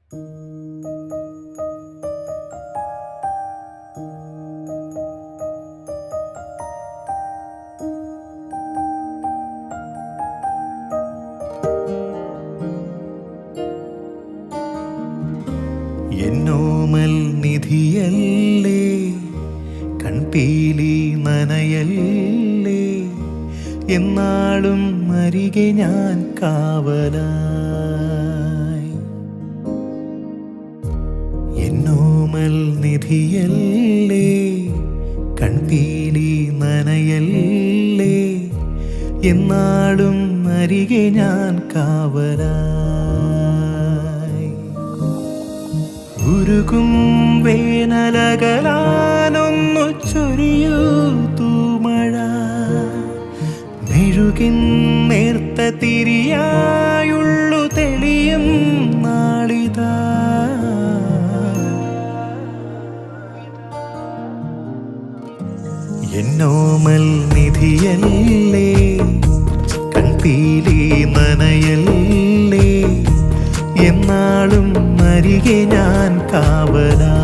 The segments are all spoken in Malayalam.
എന്നോമൽ നിധിയല്ലേ, കൺപീലി നനയല്ലേ, എന്നാളും അരികെ ഞാൻ കാവലായി. എന്നോമൽ നിധിയല്ലേ, കൺപീലി നനയല്ലേ, എന്നാളും അരികെ ഞാൻ കാവലായി. ഉരുകും വേനലകലാനൊന്നു ചൊരിയൂ തൂമഴ, മെഴുകിൻ നേർത്ത തിരിയായുള്ളു തെളിയും നാളിതാ. എന്നോമൽ നിധിയല്ലേ, കൺപീലി നനയല്ലേ, എന്നാളും അരികെ ഞാൻ കാവലായി.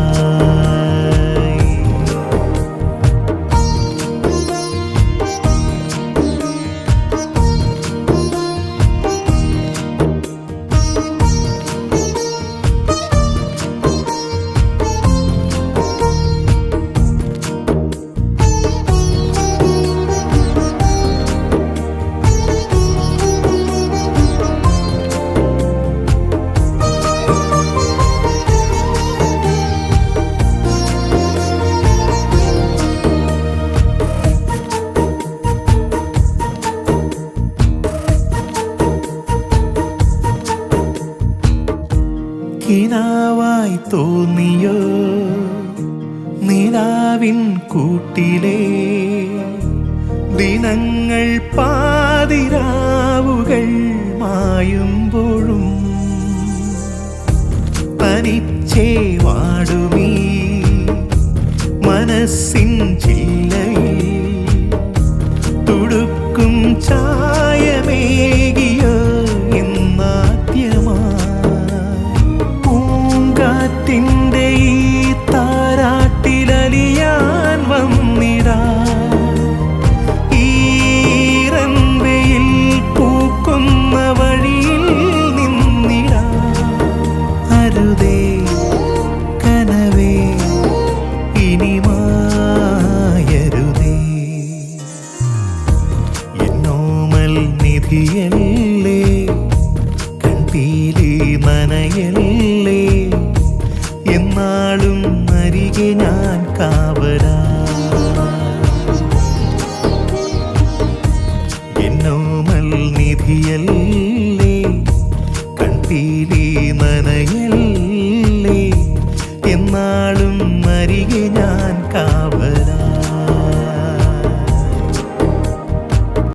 കിനാവായി തോന്നിയോ നിലാവിൻ കൂട്ടിലെ ദിനങ്ങൾ, പാതിരാവുകൾ മായുമ്പോഴും തനിച്ചേ വാടുമീ മനസ്സിൻ ചില്ലയിൽ തുടുക്കും ചായമേകിയോ എന്നാദ്യമാ. പൂങ്കാറ്റിൻ്റെ ഈ താരാട്ടിലലിയാൻ വന്നിടാ, ഈറൻവെയിൽ പൂക്കുന്ന വഴിയിൽ നിന്നിടാ. അരുതേ കനവേ ഇനി മായരുതേ. എന്നോമൽ നിധിയല്ലേ, കൺപീലി നനയല്ലേ, എന്നാളും അരികെ ഞാൻ കാവലായി. എന്നോമൽ നിധിയല്ലേ, കൺപീലി നനയല്ലേ, എന്നാളും അരികെ ഞാൻ കാവലായി.